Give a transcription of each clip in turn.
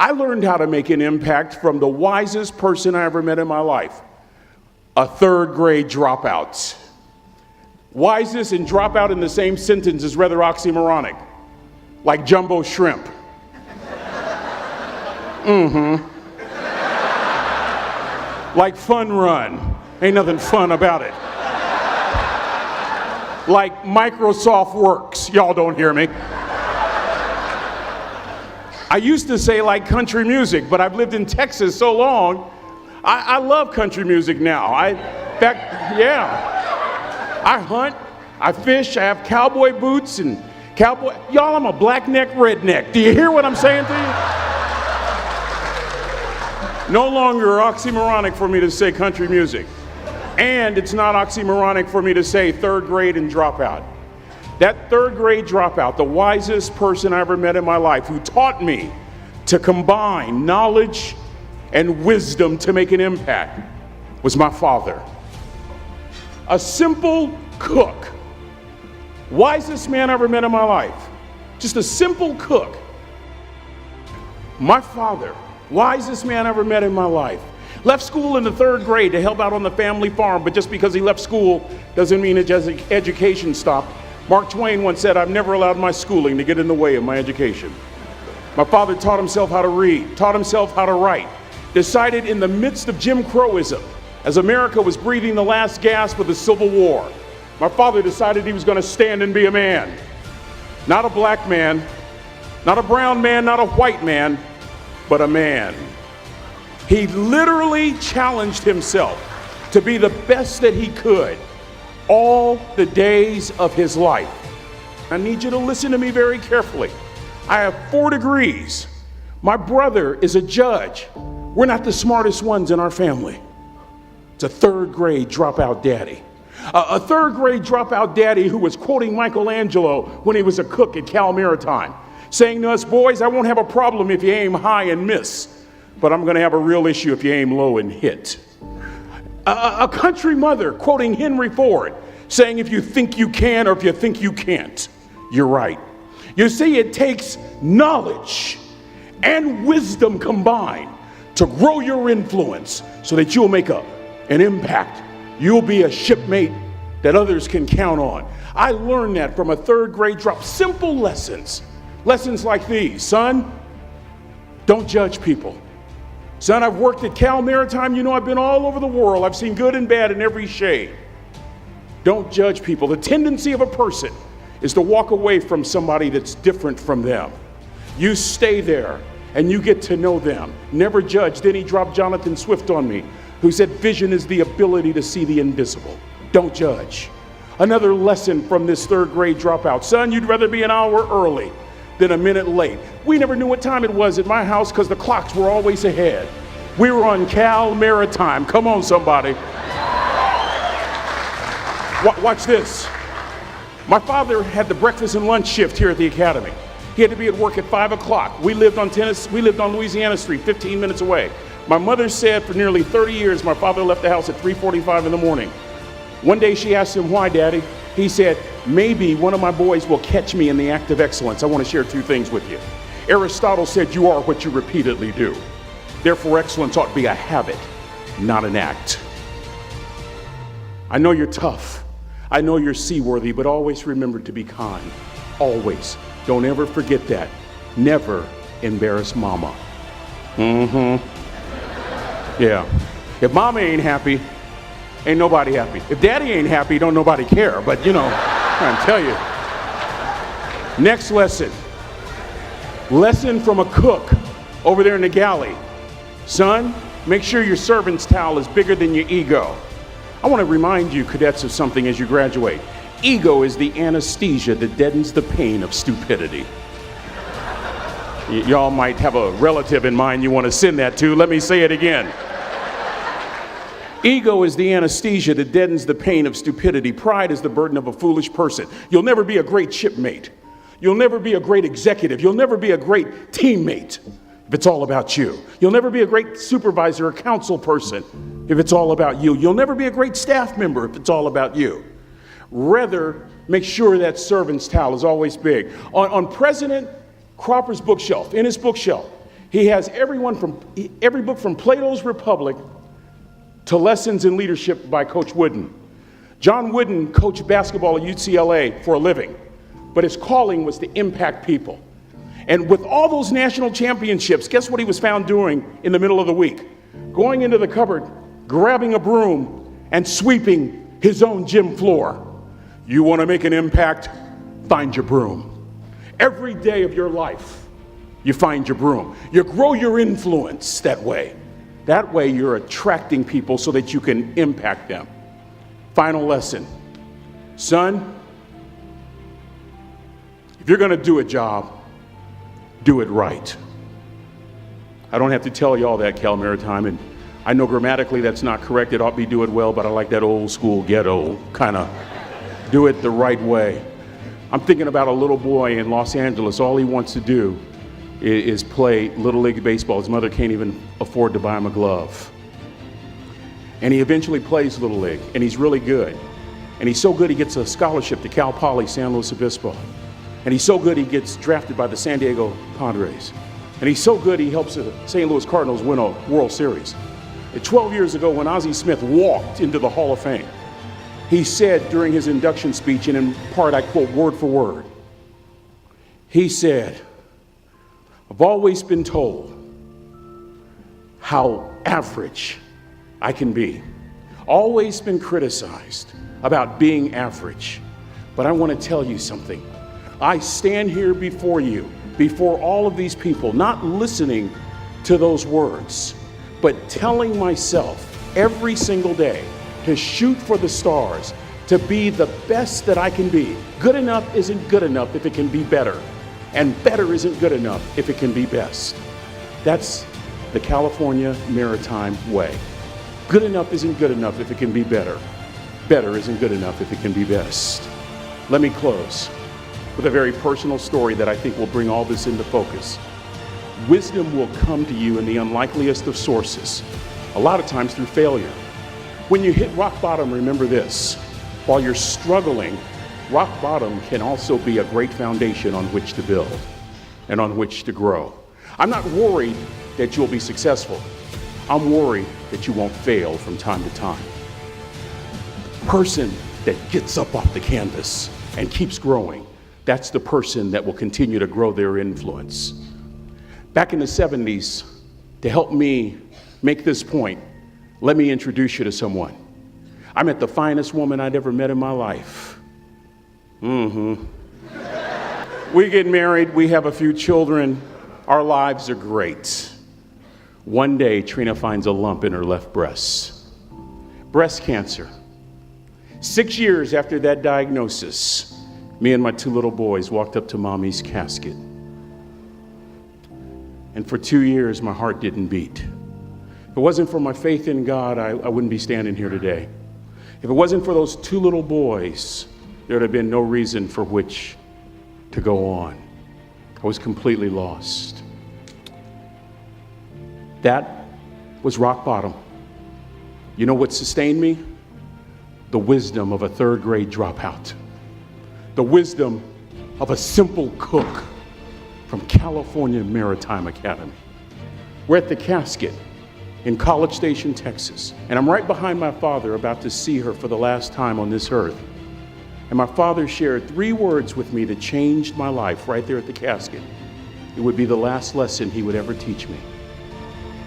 I learned how to make an impact from the wisest person I ever met in my life, a third grade dropout. Wisest and dropout in the same sentence is rather oxymoronic, like jumbo shrimp. Like fun run, ain't nothing fun about it. Like Microsoft Works, y'all don't hear me. I used to say like country music, but I've lived in Texas so long, I love country music now. I hunt, I fish, I have cowboy boots and cowboy, y'all, I'm a black neck redneck. Do you hear what I'm saying to you? No longer oxymoronic for me to say country music. And it's not oxymoronic for me to say third grade and dropout. That third grade dropout, the wisest person I ever met in my life, who taught me to combine knowledge and wisdom to make an impact, was my father. A simple cook. Wisest man I ever met in my life. Just a simple cook. My father, wisest man I ever met in my life. Left school in the third grade to help out on the family farm, but just because he left school doesn't mean his education stopped. Mark Twain once said, "I've never allowed my schooling to get in the way of my education." My father taught himself how to read, taught himself how to write, decided in the midst of Jim Crowism, as America was breathing the last gasp of the Civil War, my father decided he was going to stand and be a man. Not a black man, not a brown man, not a white man, but a man. He literally challenged himself to be the best that he could all the days of his life. I need you to listen to me very carefully. I have 4 degrees. My brother is a judge. We're not the smartest ones in our family. It's a third grade dropout daddy. A third grade dropout daddy who was quoting Michelangelo when he was a cook at Cal Maritime, saying to us, "Boys, I won't have a problem if you aim high and miss, but I'm going to have a real issue if you aim low and hit." A country mother quoting Henry Ford, saying, "If you think you can or if you think you can't, you're right." You see, it takes knowledge and wisdom combined to grow your influence so that you'll make an impact. You'll be a shipmate that others can count on. I learned that from a third grade drop. Simple lessons. Lessons like these. Son, don't judge people. Son, I've worked at Cal Maritime. You know, I've been all over the world. I've seen good and bad in every shade. Don't judge people. The tendency of a person is to walk away from somebody that's different from them. You stay there and you get to know them. Never judge. Then he dropped Jonathan Swift on me, who said vision is the ability to see the invisible. Don't judge. Another lesson from this third grade dropout. Son, you'd rather be an hour early than a minute late. We never knew what time it was at my house because the clocks were always ahead. We were on Cal Maritime. Come on, somebody. Watch this. My father had the breakfast and lunch shift here at the academy. He had to be at work at 5 o'clock. We lived on Louisiana Street, 15 minutes away. My mother said for nearly 30 years, my father left the house at 3:45 in the morning. One day she asked him, "Why, Daddy?" He said, "Maybe one of my boys will catch me in the act of excellence. I want to share 2 things with you. Aristotle said you are what you repeatedly do. Therefore, excellence ought to be a habit, not an act." I know you're tough. I know you're seaworthy, but always remember to be kind. Always. Don't ever forget that. Never embarrass mama. Yeah. If mama ain't happy, ain't nobody happy. If daddy ain't happy, don't nobody care. But you know, I'm trying to tell you. Next lesson. Lesson from a cook over there in the galley. Son, make sure your servant's towel is bigger than your ego. I want to remind you, cadets, of something as you graduate. Ego is the anesthesia that deadens the pain of stupidity. Y'all might have a relative in mind you want to send that to. Let me say it again. Ego is the anesthesia that deadens the pain of stupidity. Pride is the burden of a foolish person. You'll never be a great shipmate. You'll never be a great executive. You'll never be a great teammate if it's all about you. You'll never be a great supervisor or council person if it's all about you. You'll never be a great staff member if it's all about you. Rather, make sure that servant's towel is always big. On President Cropper's bookshelf, in his bookshelf, He has every book from Plato's Republic to Lessons in Leadership by Coach Wooden. John Wooden coached basketball at UCLA for a living, but his calling was to impact people. And with all those national championships, guess what he was found doing in the middle of the week? Going into the cupboard, grabbing a broom, and sweeping his own gym floor. You want to make an impact? Find your broom. Every day of your life, you find your broom. You grow your influence that way. That way you're attracting people so that you can impact them. Final lesson. Son, if you're going to do a job, do it right. I don't have to tell you all that, Cal Maritime, and I know grammatically that's not correct. It ought to be do it well, but I like that old school ghetto kind of do it the right way. I'm thinking about a little boy in Los Angeles. All he wants to do is play Little League baseball. His mother can't even afford to buy him a glove. And he eventually plays Little League, and he's really good. And he's so good he gets a scholarship to Cal Poly San Luis Obispo. And he's so good he gets drafted by the San Diego Padres. And he's so good he helps the St. Louis Cardinals win a World Series. And 12 years ago, when Ozzie Smith walked into the Hall of Fame, he said during his induction speech, and in part I quote word for word, he said, I've always been told how average I can be. Always been criticized about being average. But I want to tell you something. I stand here before you, before all of these people, not listening to those words, but telling myself every single day to shoot for the stars, to be the best that I can be. Good enough isn't good enough if it can be better. And better isn't good enough if it can be best. That's the California Maritime way. Good enough isn't good enough if it can be better. Better isn't good enough if it can be best. Let me close with a very personal story that I think will bring all this into focus. Wisdom will come to you in the unlikeliest of sources, a lot of times through failure. When you hit rock bottom, remember this. While you're struggling, rock bottom can also be a great foundation on which to build and on which to grow. I'm not worried that you'll be successful. I'm worried that you won't fail from time to time. The person that gets up off the canvas and keeps growing, that's the person that will continue to grow their influence. Back in the 70s, to help me make this point, let me introduce you to someone. I met the finest woman I'd ever met in my life. We get married, we have a few children, our lives are great. One day, Trina finds a lump in her left breast. Breast cancer. 6 years after that diagnosis, me and my two little boys walked up to Mommy's casket. And for 2 years, my heart didn't beat. If it wasn't for my faith in God, I wouldn't be standing here today. If it wasn't for those two little boys, there would have been no reason for which to go on. I was completely lost. That was rock bottom. You know what sustained me? The wisdom of a third grade dropout. The wisdom of a simple cook from California Maritime Academy. We're at the casket in College Station, Texas, and I'm right behind my father about to see her for the last time on this earth. And my father shared 3 words with me that changed my life right there at the casket. It would be the last lesson he would ever teach me.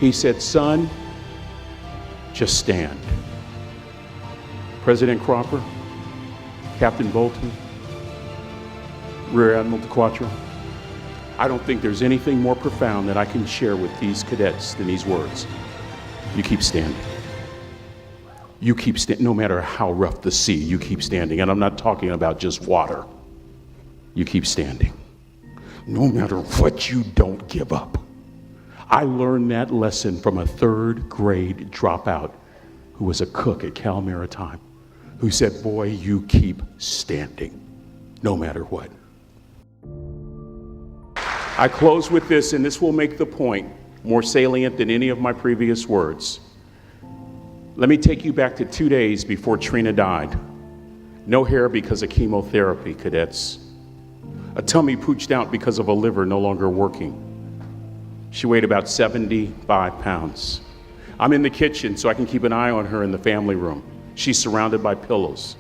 He said, son, just stand. President Cropper, Captain Bolton, Rear Admiral DeQuatro, I don't think there's anything more profound that I can share with these cadets than these words. You keep standing. You keep standing, no matter how rough the sea, you keep standing. And I'm not talking about just water. You keep standing. No matter what, you don't give up. I learned that lesson from a third grade dropout who was a cook at Cal Maritime, who said, boy, you keep standing, no matter what. I close with this, and this will make the point more salient than any of my previous words. Let me take you back to 2 days before Trina died. No hair because of chemotherapy, cadets. A tummy pooched out because of a liver no longer working. She weighed about 75 pounds. I'm in the kitchen so I can keep an eye on her in the family room. She's surrounded by pillows.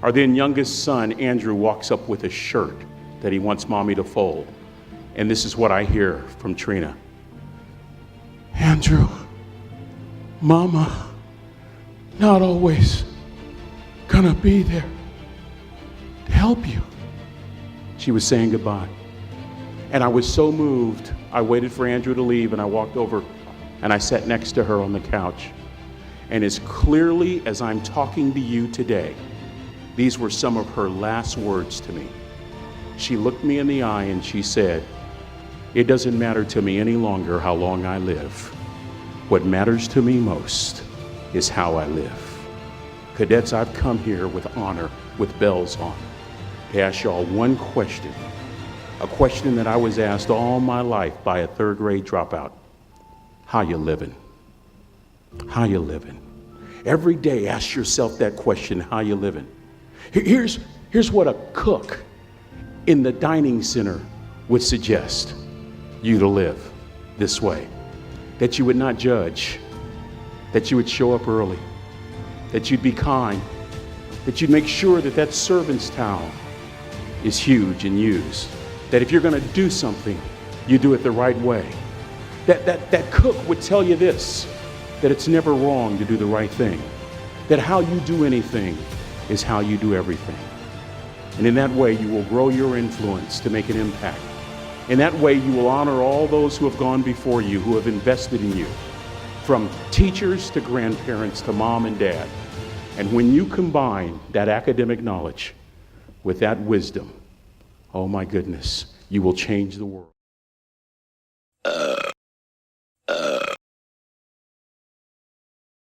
Our then youngest son, Andrew, walks up with a shirt that he wants mommy to fold. And this is what I hear from Trina. Andrew, Mama, not always gonna be there to help you. She was saying goodbye. And I was so moved, I waited for Andrew to leave and I walked over and I sat next to her on the couch. And as clearly as I'm talking to you today, these were some of her last words to me. She looked me in the eye and she said, "It doesn't matter to me any longer how long I live. What matters to me most is how I live." Cadets, I've come here with honor, with bells on, to ask y'all one question, a question that I was asked all my life by a third grade dropout. How you living? How you living? Every day ask yourself that question, how you living? Here's what a cook in the dining center would suggest you to live this way. That you would not judge, that you would show up early, that you'd be kind, that you'd make sure that that servant's towel is huge and used, that if you're gonna do something, you do it the right way. That cook would tell you this, that it's never wrong to do the right thing, that how you do anything is how you do everything. And in that way, you will grow your influence to make an impact. In that way, you will honor all those who have gone before you, who have invested in you, from teachers to grandparents to mom and dad. And when you combine that academic knowledge with that wisdom, oh my goodness, you will change the world.